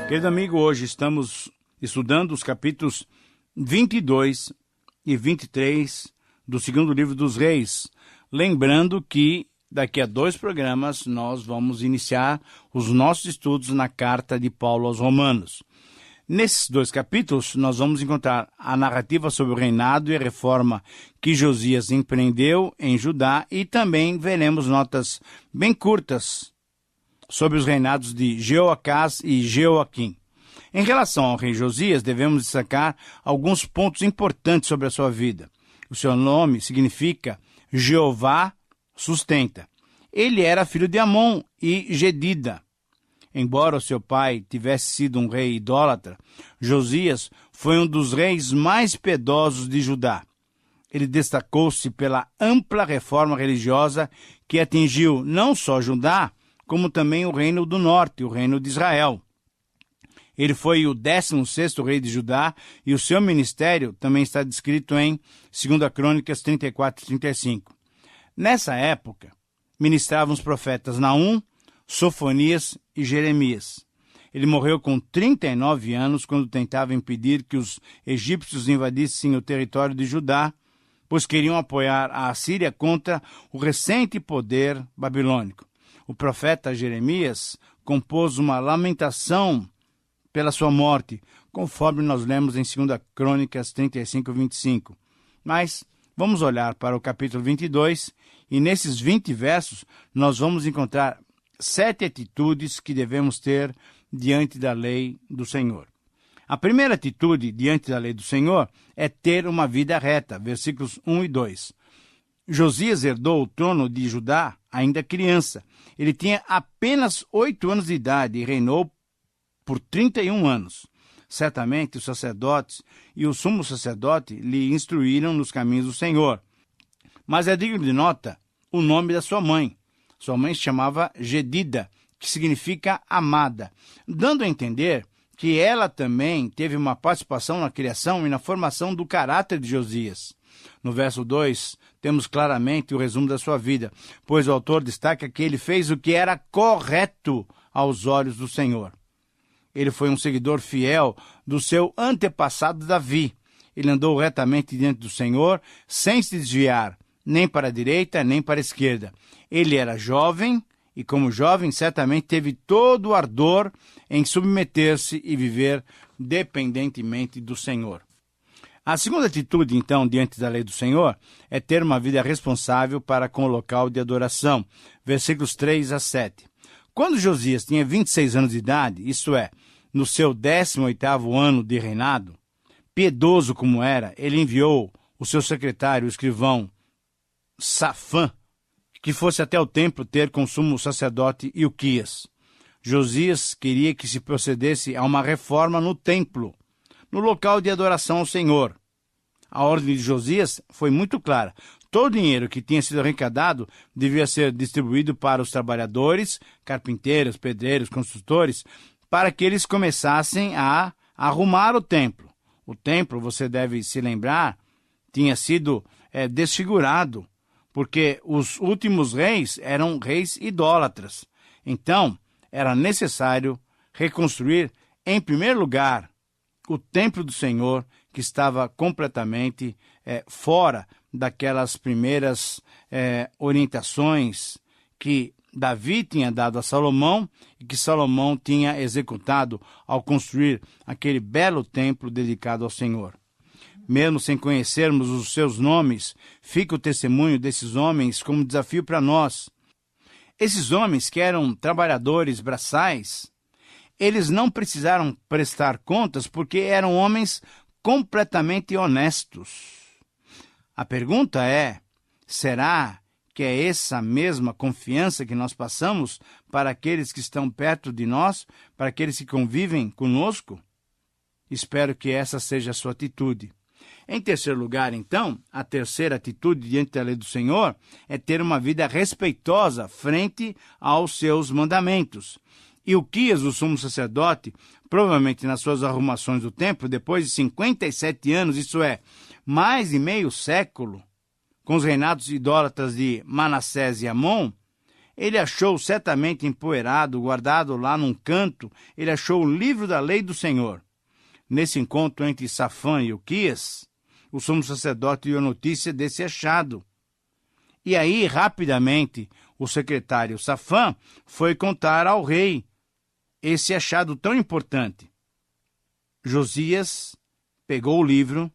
Querido amigo, hoje estamos estudando os capítulos 22 e 23 do segundo livro dos Reis. Lembrando que daqui a 2 programas nós vamos iniciar os nossos estudos na carta de Paulo aos Romanos. Nesses 2 capítulos, nós vamos encontrar a narrativa sobre o reinado e a reforma que Josias empreendeu em Judá e também veremos notas bem curtas sobre os reinados de Jeoacás e Jeoaquim. Em relação ao rei Josias, devemos destacar alguns pontos importantes sobre a sua vida. O seu nome significa Jeová sustenta. Ele era filho de Amon e Gedida. Embora o seu pai tivesse sido um rei idólatra, Josias foi um dos reis mais piedosos de Judá. Ele destacou-se pela ampla reforma religiosa que atingiu não só Judá, como também o reino do norte, o reino de Israel. Ele foi o 16º rei de Judá e o seu ministério também está descrito em 2 Crônicas 34 e 35. Nessa época, ministravam os profetas Naum, Sofonias e Jeremias. Ele morreu com 39 anos quando tentava impedir que os egípcios invadissem o território de Judá, pois queriam apoiar a Assíria contra o recente poder babilônico. O profeta Jeremias compôs uma lamentação pela sua morte, conforme nós lemos em 2 Crônicas 35 e 25. Mas vamos olhar para o capítulo 22 e nesses 20 versos nós vamos encontrar 7 atitudes que devemos ter diante da lei do Senhor. A primeira atitude diante da lei do Senhor é ter uma vida reta, versículos 1 e 2. Josias herdou o trono de Judá ainda criança. Ele tinha apenas 8 anos de idade e reinou por 31 anos. Certamente os sacerdotes e o sumo sacerdote lhe instruíram nos caminhos do Senhor. Mas é digno de nota o nome da sua mãe. Sua mãe se chamava Gedida, que significa amada, dando a entender que ela também teve uma participação na criação e na formação do caráter de Josias. No verso 2, temos claramente o resumo da sua vida, pois o autor destaca que ele fez o que era correto aos olhos do Senhor. Ele foi um seguidor fiel do seu antepassado Davi. Ele andou retamente diante do Senhor, sem se desviar, nem para a direita, nem para a esquerda. Ele era jovem, e como jovem, certamente teve todo o ardor em submeter-se e viver dependentemente do Senhor. A segunda atitude, então, diante da lei do Senhor, é ter uma vida responsável para com o local de adoração. Versículos 3 a 7. Quando Josias tinha 26 anos de idade, isto é, no seu 18º ano de reinado, piedoso como era, ele enviou o seu secretário, o escrivão Safã, que fosse até o templo ter com o sumo sacerdote Ilquias. Josias queria que se procedesse a uma reforma no templo, no local de adoração ao Senhor. A ordem de Josias foi muito clara. Todo o dinheiro que tinha sido arrecadado devia ser distribuído para os trabalhadores, carpinteiros, pedreiros, construtores, para que eles começassem a arrumar o templo. O templo, você deve se lembrar, tinha sido desfigurado, porque os últimos reis eram reis idólatras. Então, era necessário reconstruir, em primeiro lugar, o templo do Senhor, que estava completamente fora daquelas primeiras orientações que Davi tinha dado a Salomão e que Salomão tinha executado ao construir aquele belo templo dedicado ao Senhor. Mesmo sem conhecermos os seus nomes, fica o testemunho desses homens como desafio para nós. Esses homens que eram trabalhadores braçais, eles não precisaram prestar contas porque eram homens completamente honestos. A pergunta é, será que é essa mesma confiança que nós passamos para aqueles que estão perto de nós, para aqueles que convivem conosco? Espero que essa seja a sua atitude. Em terceiro lugar, então, a terceira atitude diante da lei do Senhor é ter uma vida respeitosa frente aos seus mandamentos. Ilquias, o sumo sacerdote, provavelmente nas suas arrumações do templo, depois de 57 anos, isso é, mais de meio século, com os reinados idólatras de Manassés e Amon, Ele achou certamente empoeirado, guardado lá num canto, ele achou o livro da lei do Senhor. Nesse encontro entre Safã e Uquias, o sumo sacerdote deu notícia desse achado. E aí, rapidamente, o secretário Safã foi contar ao rei esse achado tão importante. Josias pegou o livro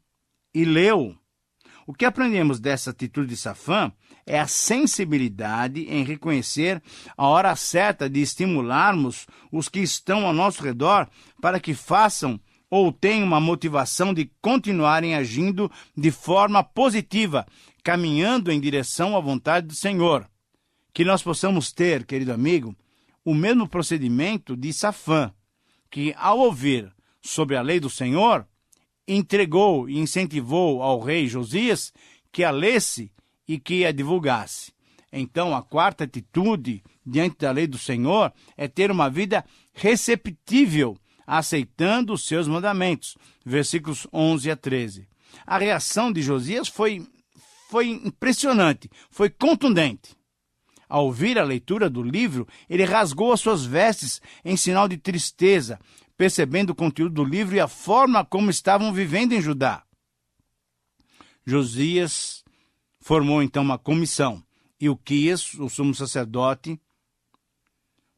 e leu. O que aprendemos dessa atitude de Safã é a sensibilidade em reconhecer a hora certa de estimularmos os que estão ao nosso redor para que façam ou tenham uma motivação de continuarem agindo de forma positiva, caminhando em direção à vontade do Senhor. Que nós possamos ter, querido amigo, o mesmo procedimento de Safã, que ao ouvir sobre a lei do Senhor, entregou e incentivou ao rei Josias que a lesse e que a divulgasse. Então, a quarta atitude diante da lei do Senhor é ter uma vida receptível, aceitando os seus mandamentos. Versículos 11 a 13. A reação de Josias foi impressionante, foi contundente. Ao ouvir a leitura do livro, ele rasgou as suas vestes em sinal de tristeza, percebendo o conteúdo do livro e a forma como estavam vivendo em Judá. Josias formou então uma comissão, e Uquias, o sumo sacerdote,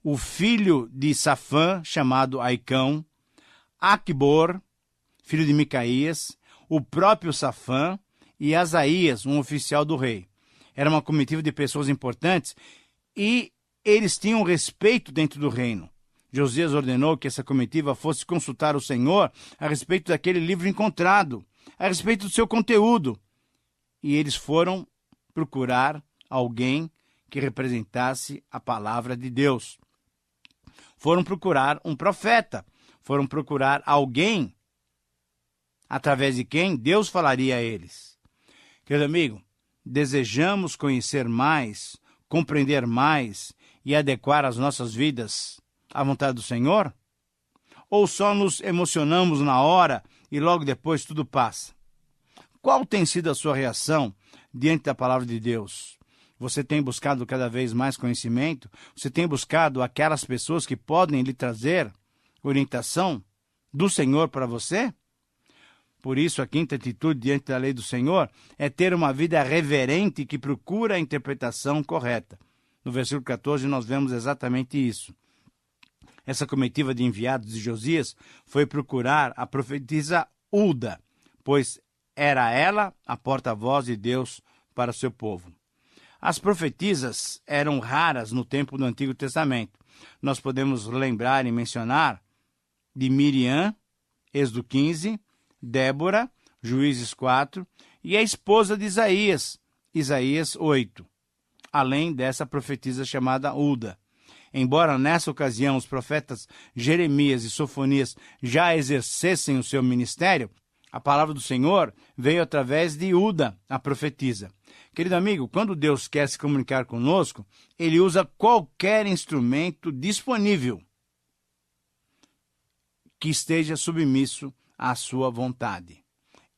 o filho de Safã, chamado Aicão, Aquibor, filho de Micaías, o próprio Safã e Asaías, um oficial do rei. Era uma comitiva de pessoas importantes e eles tinham respeito dentro do reino. Josias ordenou que essa comitiva fosse consultar o Senhor a respeito daquele livro encontrado, a respeito do seu conteúdo. E eles foram procurar alguém que representasse a palavra de Deus. Foram procurar um profeta, foram procurar alguém através de quem Deus falaria a eles. Querido amigo, desejamos conhecer mais, compreender mais e adequar as nossas vidas à vontade do Senhor? Ou só nos emocionamos na hora e logo depois tudo passa? Qual tem sido a sua reação diante da palavra de Deus? Você tem buscado cada vez mais conhecimento? Você tem buscado aquelas pessoas que podem lhe trazer orientação do Senhor para você? Por isso, a quinta atitude diante da lei do Senhor é ter uma vida reverente que procura a interpretação correta. No versículo 14, nós vemos exatamente isso. Essa comitiva de enviados de Josias foi procurar a profetisa Hulda, pois era ela a porta-voz de Deus para o seu povo. As profetisas eram raras no tempo do Antigo Testamento. Nós podemos lembrar e mencionar de Miriam, Êxodo 15, Débora, Juízes 4, e a esposa de Isaías, Isaías 8, além dessa profetisa chamada Hulda. Embora nessa ocasião os profetas Jeremias e Sofonias já exercessem o seu ministério, a palavra do Senhor veio através de Hulda, a profetisa. Querido amigo, quando Deus quer se comunicar conosco, Ele usa qualquer instrumento disponível que esteja submisso à sua vontade.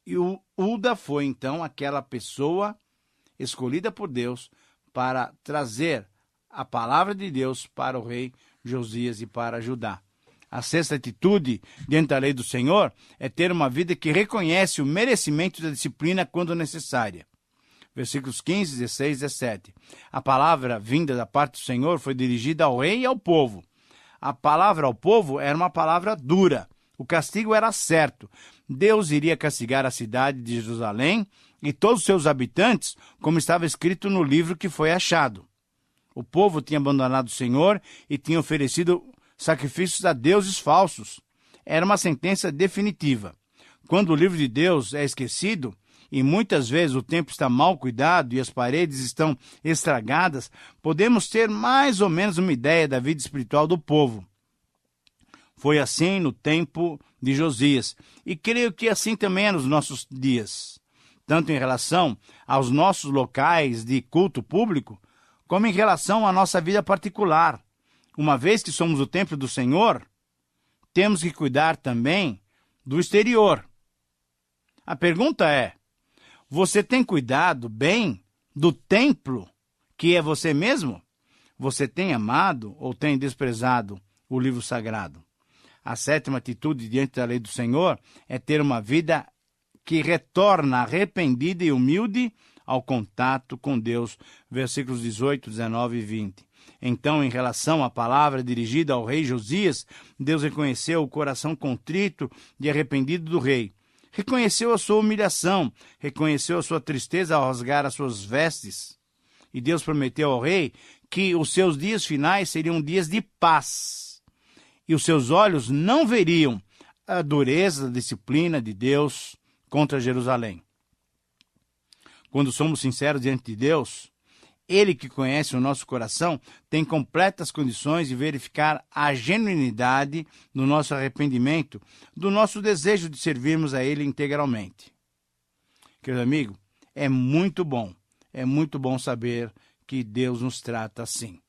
E Hulda foi, então, aquela pessoa escolhida por Deus para trazer a palavra de Deus para o rei Josias e para Judá. A sexta atitude diante da lei do Senhor é ter uma vida que reconhece o merecimento da disciplina quando necessária. Versículos 15, 16 e 17. A palavra vinda da parte do Senhor foi dirigida ao rei e ao povo. A palavra ao povo era uma palavra dura. O castigo era certo. Deus iria castigar a cidade de Jerusalém e todos os seus habitantes, como estava escrito no livro que foi achado. O povo tinha abandonado o Senhor e tinha oferecido sacrifícios a deuses falsos. Era uma sentença definitiva. Quando o livro de Deus é esquecido, e muitas vezes o templo está mal cuidado e as paredes estão estragadas, podemos ter mais ou menos uma ideia da vida espiritual do povo. Foi assim no tempo de Josias, e creio que assim também é nos nossos dias, tanto em relação aos nossos locais de culto público, como em relação à nossa vida particular. Uma vez que somos o templo do Senhor, temos que cuidar também do exterior. A pergunta é: você tem cuidado bem do templo que é você mesmo? você tem amado ou tem desprezado o livro sagrado? A sétima atitude diante da lei do Senhor é ter uma vida que retorna arrependida e humilde ao contato com Deus. Versículos 18, 19 e 20. Então, em relação à palavra dirigida ao rei Josias, Deus reconheceu o coração contrito e arrependido do rei. Reconheceu a sua humilhação, reconheceu a sua tristeza ao rasgar as suas vestes. E Deus prometeu ao rei que os seus dias finais seriam dias de paz. E os seus olhos não veriam a dureza da disciplina de Deus contra Jerusalém. Quando somos sinceros diante de Deus, Ele que conhece o nosso coração tem completas condições de verificar a genuinidade do nosso arrependimento, do nosso desejo de servirmos a Ele integralmente. Querido amigo, é muito bom saber que Deus nos trata assim.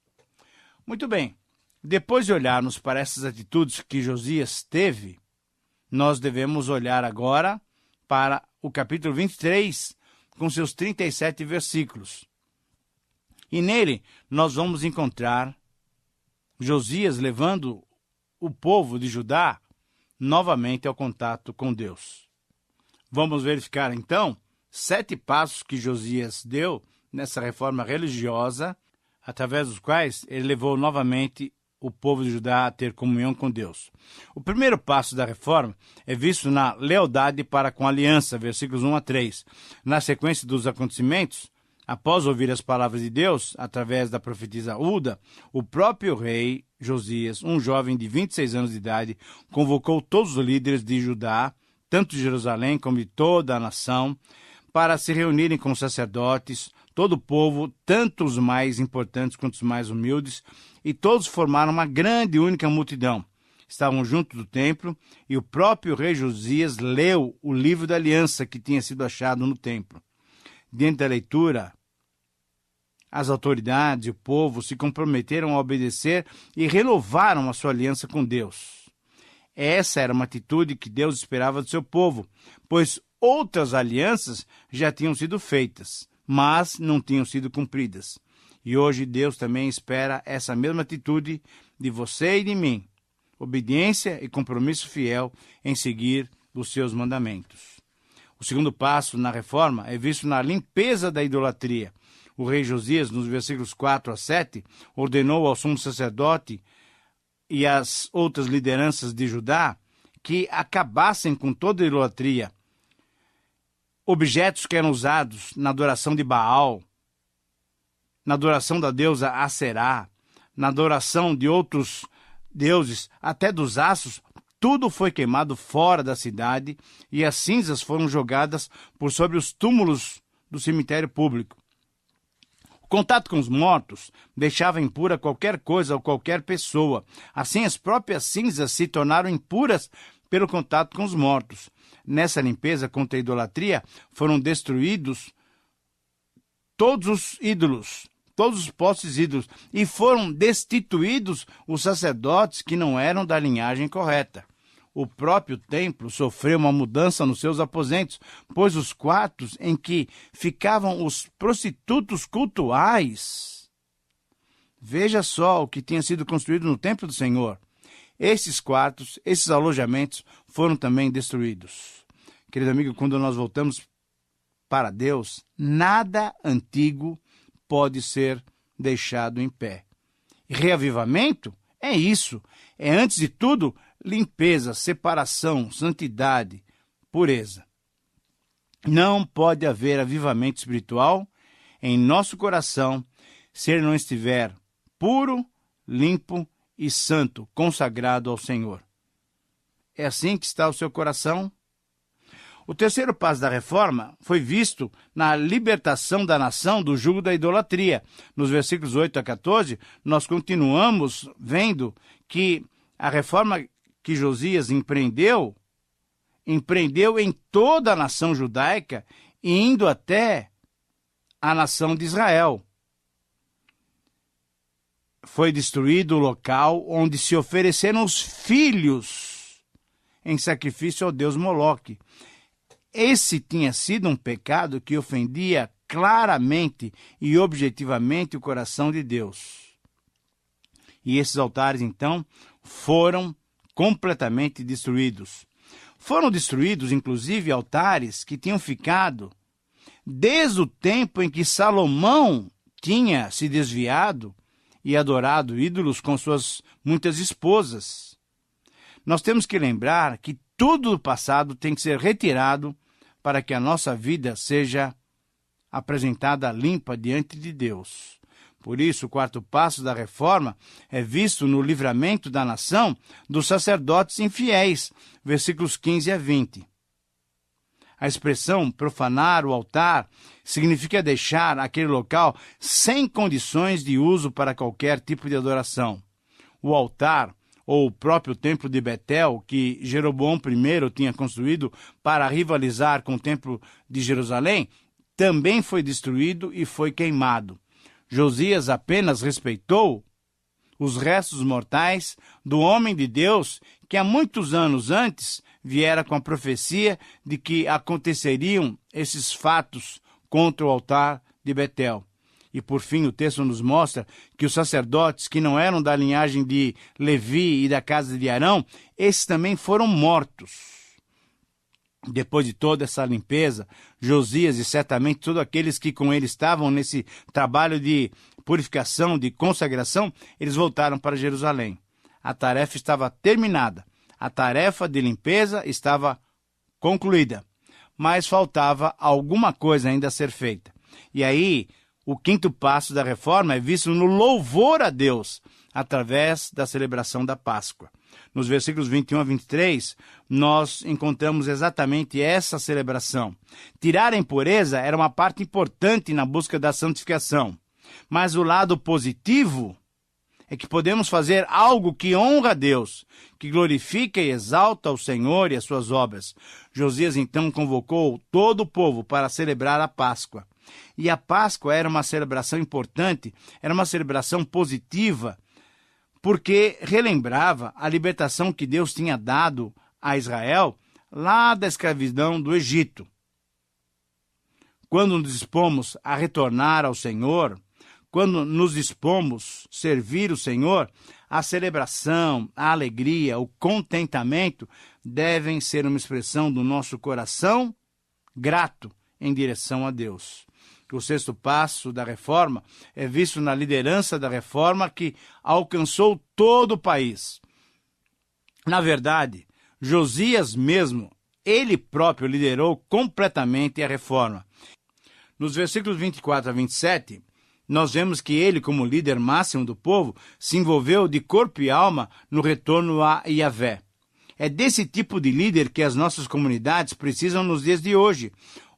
Muito bem, depois de olharmos para essas atitudes que Josias teve, nós devemos olhar agora para o capítulo 23, com seus 37 versículos. E nele nós vamos encontrar Josias levando o povo de Judá novamente ao contato com Deus. Vamos verificar então 7 passos que Josias deu nessa reforma religiosa, através dos quais ele levou novamente o povo de Judá a ter comunhão com Deus. O primeiro passo da reforma é visto na lealdade para com a aliança, versículos 1 a 3. Na sequência dos acontecimentos, após ouvir as palavras de Deus, através da profetisa Hulda, o próprio rei Josias, um jovem de 26 anos de idade, convocou todos os líderes de Judá, tanto de Jerusalém como de toda a nação, para se reunirem com os sacerdotes, todo o povo, tanto os mais importantes quanto os mais humildes, e todos formaram uma grande e única multidão. Estavam junto do templo, e o próprio rei Josias leu o livro da aliança que tinha sido achado no templo. Diante da leitura, as autoridades e o povo se comprometeram a obedecer e renovaram a sua aliança com Deus. Essa era uma atitude que Deus esperava do seu povo, pois outras alianças já tinham sido feitas, mas não tinham sido cumpridas. E hoje Deus também espera essa mesma atitude de você e de mim, obediência e compromisso fiel em seguir os seus mandamentos. O segundo passo na reforma é visto na limpeza da idolatria. O rei Josias, nos versículos 4 a 7, ordenou ao sumo sacerdote e às outras lideranças de Judá que acabassem com toda a idolatria. Objetos que eram usados na adoração de Baal, na adoração da deusa Aserá, na adoração de outros deuses, até dos astros, tudo foi queimado fora da cidade e as cinzas foram jogadas por sobre os túmulos do cemitério público. O contato com os mortos deixava impura qualquer coisa ou qualquer pessoa. Assim, as próprias cinzas se tornaram impuras pelo contato com os mortos. Nessa limpeza contra a idolatria, foram destruídos todos os ídolos, todos os postes ídolos, e foram destituídos os sacerdotes que não eram da linhagem correta. O próprio templo sofreu uma mudança nos seus aposentos, pois os quartos em que ficavam os prostitutos cultuais. Veja só o que tinha sido construído no templo do Senhor. Esses quartos, esses alojamentos foram também destruídos. Querido amigo, quando nós voltamos para Deus, nada antigo pode ser deixado em pé. Reavivamento é isso. É, antes de tudo, limpeza, separação, santidade, pureza. Não pode haver avivamento espiritual em nosso coração se ele não estiver puro, limpo e santo, consagrado ao Senhor. É assim que está o seu coração? O terceiro passo da reforma foi visto na libertação da nação do jugo da idolatria. Nos versículos 8 a 14, nós continuamos vendo que a reforma que Josias empreendeu em toda a nação judaica, indo até a nação de Israel. Foi destruído o local onde se ofereceram os filhos em sacrifício ao deus Moloque. Esse tinha sido um pecado que ofendia claramente e objetivamente o coração de Deus. E esses altares, então, foram completamente destruídos. Foram destruídos, inclusive, altares que tinham ficado desde o tempo em que Salomão tinha se desviado e adorado ídolos com suas muitas esposas. Nós temos que lembrar que tudo do passado tem que ser retirado para que a nossa vida seja apresentada limpa diante de Deus. Por isso, o quarto passo da reforma é visto no livramento da nação dos sacerdotes infiéis, versículos 15 a 20. A expressão profanar o altar significa deixar aquele local sem condições de uso para qualquer tipo de adoração. O altar, ou o próprio templo de Betel, que Jeroboão I tinha construído para rivalizar com o templo de Jerusalém, também foi destruído e foi queimado. Josias apenas respeitou os restos mortais do homem de Deus que há muitos anos antes viera com a profecia de que aconteceriam esses fatos contra o altar de Betel. E por fim o texto nos mostra que os sacerdotes que não eram da linhagem de Levi e da casa de Arão, esses também foram mortos. Depois de toda essa limpeza, Josias e certamente todos aqueles que com ele estavam nesse trabalho de purificação, de consagração, eles voltaram para Jerusalém. A tarefa estava terminada. A tarefa de limpeza estava concluída. Mas faltava alguma coisa ainda a ser feita. E aí, o quinto passo da reforma é visto no louvor a Deus, através da celebração da Páscoa. Nos versículos 21 a 23, nós encontramos exatamente essa celebração. Tirar a impureza era uma parte importante na busca da santificação. Mas o lado positivo é que podemos fazer algo que honra a Deus, que glorifica e exalta o Senhor e as suas obras. Josias então convocou todo o povo para celebrar a Páscoa. E a Páscoa era uma celebração importante, era uma celebração positiva, porque relembrava a libertação que Deus tinha dado a Israel lá da escravidão do Egito. Quando nos dispomos a retornar ao Senhor, quando nos dispomos a servir o Senhor, a celebração, a alegria, o contentamento devem ser uma expressão do nosso coração grato em direção a Deus. O sexto passo da reforma é visto na liderança da reforma que alcançou todo o país. Na verdade, Josias mesmo, ele próprio liderou completamente a reforma. Nos versículos 24 a 27, nós vemos que ele, como líder máximo do povo, se envolveu de corpo e alma no retorno a Yahvé. É desse tipo de líder que as nossas comunidades precisam nos dias de hoje.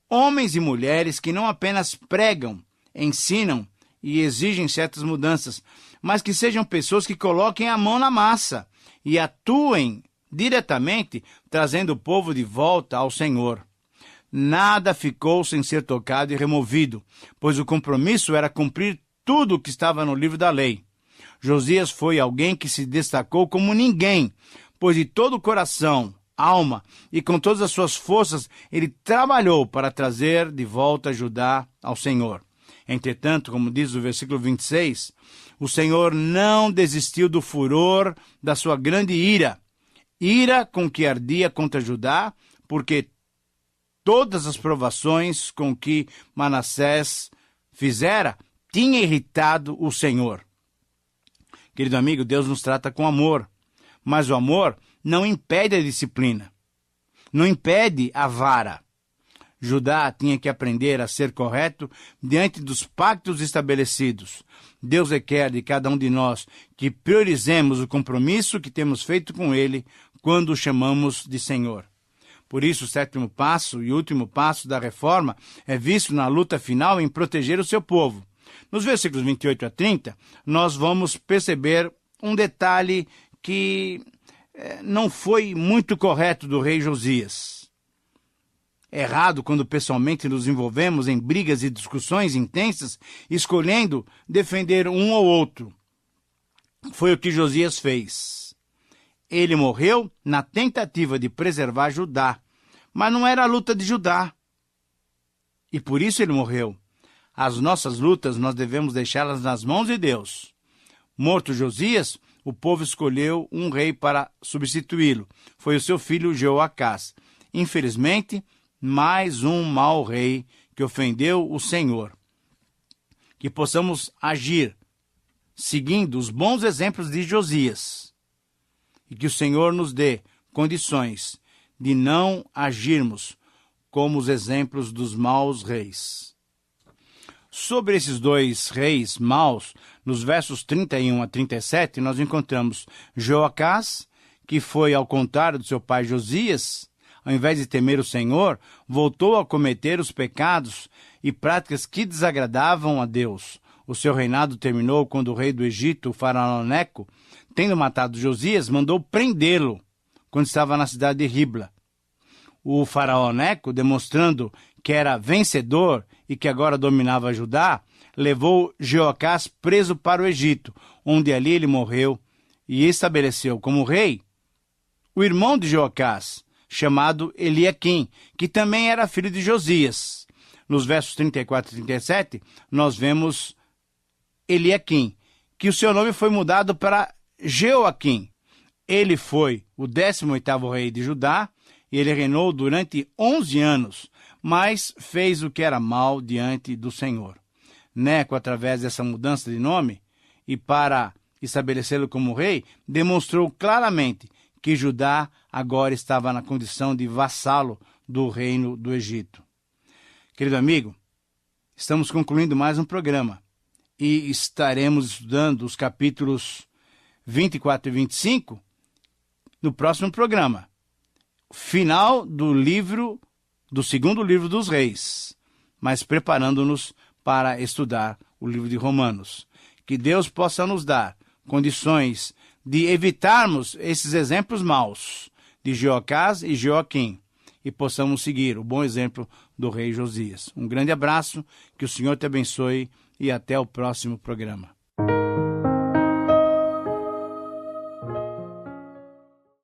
Homens e mulheres que não apenas pregam, ensinam e exigem certas mudanças, mas que sejam pessoas que coloquem a mão na massa e atuem diretamente, trazendo o povo de volta ao Senhor. Nada ficou sem ser tocado e removido, pois o compromisso era cumprir tudo o que estava no livro da lei. Josias foi alguém que se destacou como ninguém, pois de todo o coração, alma e com todas as suas forças, ele trabalhou para trazer de volta Judá ao Senhor. Entretanto, como diz o versículo 26, o Senhor não desistiu do furor da sua grande ira com que ardia contra Judá, porque todas as provações com que Manassés fizera tinha irritado o Senhor. Querido amigo, Deus nos trata com amor, mas o amor não impede a disciplina, não impede a vara. Judá tinha que aprender a ser correto diante dos pactos estabelecidos. Deus requer de cada um de nós que priorizemos o compromisso que temos feito com Ele quando o chamamos de Senhor. Por isso, o sétimo passo e último passo da reforma é visto na luta final em proteger o seu povo. Nos versículos 28 a 30, nós vamos perceber um detalhe que não foi muito correto do rei Josias. Errado quando pessoalmente nos envolvemos em brigas e discussões intensas, escolhendo defender um ou outro. Foi o que Josias fez. Ele morreu na tentativa de preservar Judá, mas não era a luta de Judá. E por isso ele morreu. As nossas lutas nós devemos deixá-las nas mãos de Deus. Morto Josias, o povo escolheu um rei para substituí-lo. Foi o seu filho Jeoacás. Infelizmente, mais um mau rei que ofendeu o Senhor. Que possamos agir seguindo os bons exemplos de Josias. E que o Senhor nos dê condições de não agirmos como os exemplos dos maus reis. Sobre esses dois reis maus, nos versos 31 a 37, nós encontramos Jeoacás, que foi ao contrário do seu pai Josias, ao invés de temer o Senhor, voltou a cometer os pecados e práticas que desagradavam a Deus. O seu reinado terminou quando o rei do Egito, o faraó Neco, tendo matado Josias, mandou prendê-lo quando estava na cidade de Ribla. O faraó Neco, demonstrando que era vencedor e que agora dominava Judá, levou Jeoacás preso para o Egito, onde ali ele morreu e estabeleceu como rei o irmão de Jeoacás, chamado Eliaquim, que também era filho de Josias. Nos versos 34 e 37, nós vemos Eliaquim, que o seu nome foi mudado para Jeoaquim. Ele foi o 18º rei de Judá, e ele reinou durante 11 anos, mas fez o que era mal diante do Senhor. Neco, através dessa mudança de nome, e para estabelecê-lo como rei, demonstrou claramente que Judá agora estava na condição de vassalo do reino do Egito. Querido amigo, estamos concluindo mais um programa e estaremos estudando os capítulos 24 e 25 no próximo programa. Final do segundo livro dos Reis, mas preparando-nos para estudar o livro de Romanos. Que Deus possa nos dar condições de evitarmos esses exemplos maus de Jeoacás e Jeoaquim e possamos seguir o bom exemplo do rei Josias. Um grande abraço, que o Senhor te abençoe e até o próximo programa.